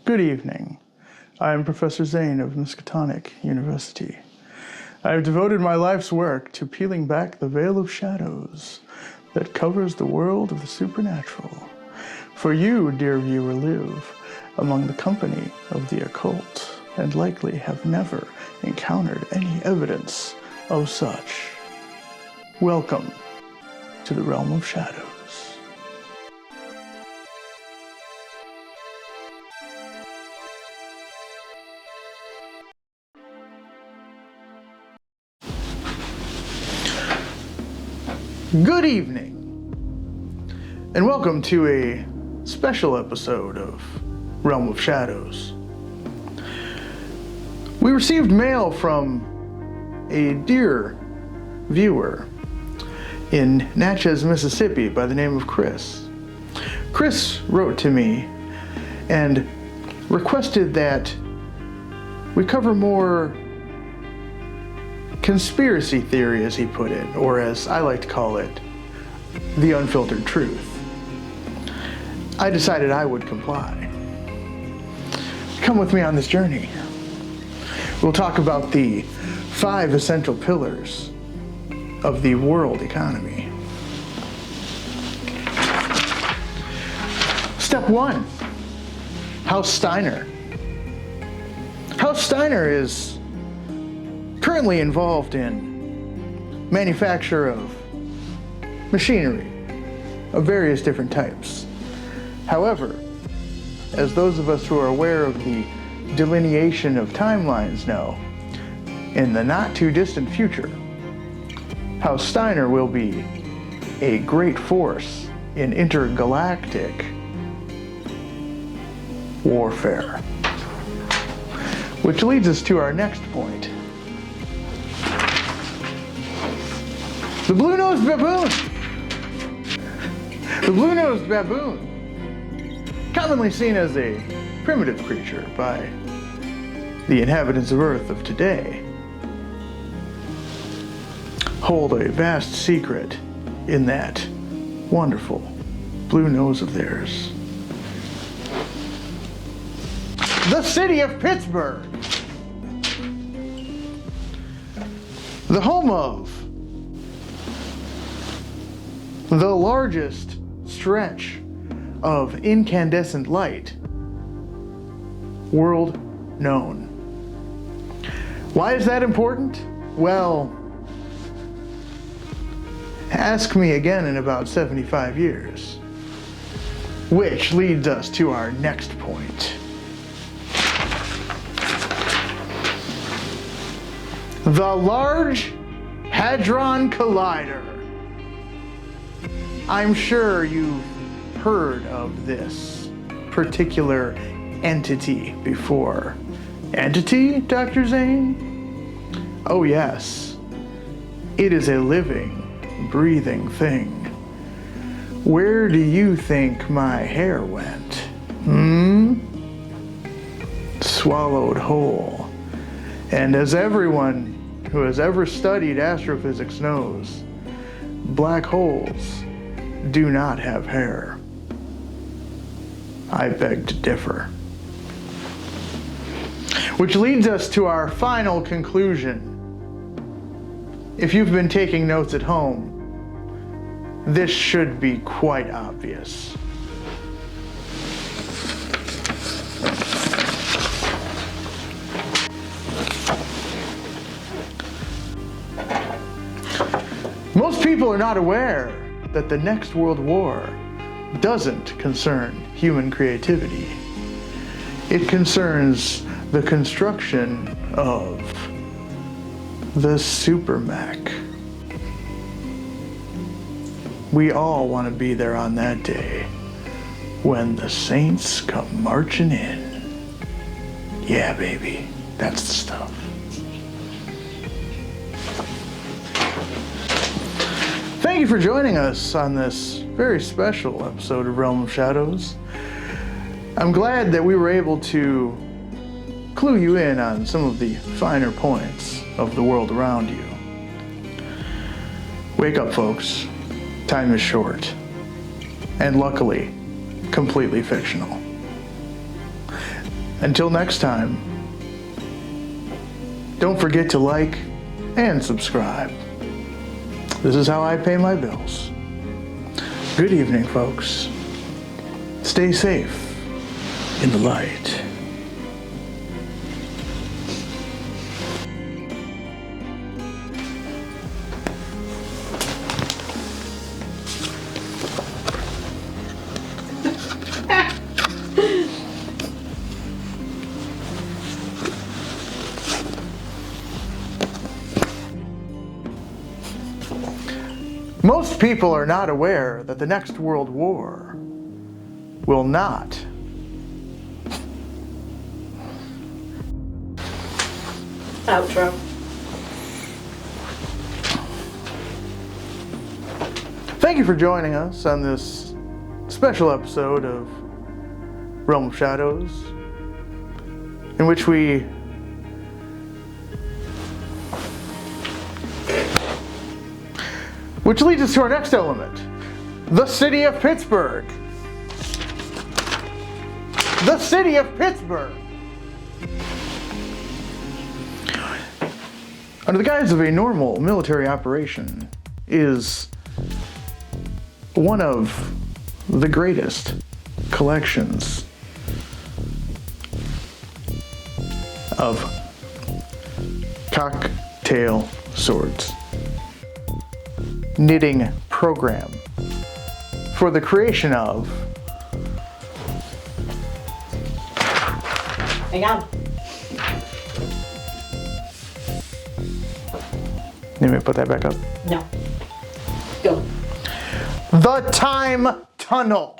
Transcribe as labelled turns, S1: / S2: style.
S1: Good evening. I am Professor Zane of Miskatonic University. I have devoted my life's work to peeling back the veil of shadows that covers the world of the supernatural. For you, dear viewer, live among the company of the occult and likely have never encountered any evidence of such. Welcome to the realm of shadows. Good evening, and welcome to a special episode of Realm of Shadows. We received mail from a dear viewer in Natchez, Mississippi by the name of Chris. Chris wrote to me and requested that we cover more conspiracy theory, as he put it, or as I like to call it, the unfiltered truth. I decided I would comply. Come with me on this journey. We'll talk about the 5 essential pillars of the world economy. Step 1, House Steiner. House Steiner is currently involved in manufacture of machinery of various different types. However, as those of us who are aware of the delineation of timelines know, in the not too distant future, House Steiner will be a great force in intergalactic warfare. Which leads us to our next point. The blue-nosed baboon. The blue-nosed baboon, commonly seen as a primitive creature by the inhabitants of Earth of today, hold a vast secret in that wonderful blue nose of theirs. The city of Pittsburgh, the home of the largest stretch of incandescent light world known. Why is that important? Well, ask me again in about 75 years. Which leads us to our next point. The Large Hadron Collider. I'm sure you've heard of this particular entity before. Entity, Dr. Zane? Oh yes. It is a living, breathing thing. Where do you think my hair went? Swallowed whole. And as everyone who has ever studied astrophysics knows, black holes do not have hair. I beg to differ. Which leads us to our final conclusion. If you've been taking notes at home, this should be quite obvious. Most people are not aware that the next world war doesn't concern human creativity. It concerns the construction of the Super Mac. We all want to be there on that day when the Saints come marching in. Yeah, baby, that's the stuff. Thank you for joining us on this very special episode of Realm of Shadows. I'm glad that we were able to clue you in on some of the finer points of the world around you. Wake up, folks. Time is short. And luckily, completely fictional. Until next time, don't forget to like and subscribe. This is how I pay my bills. Good evening, folks. Stay safe in the light. Most people are not aware that the next World War will not
S2: outro.
S1: Thank you for joining us on this special episode of Realm of Shadows, in which which leads us to our next element, the city of Pittsburgh. The city of Pittsburgh. Under the guise of a normal military operation is one of the greatest collections of cocktail swords. Knitting program for the creation of.
S2: Hang on.
S1: Need me to put that back up?
S2: No. Go.
S1: The Time Tunnel.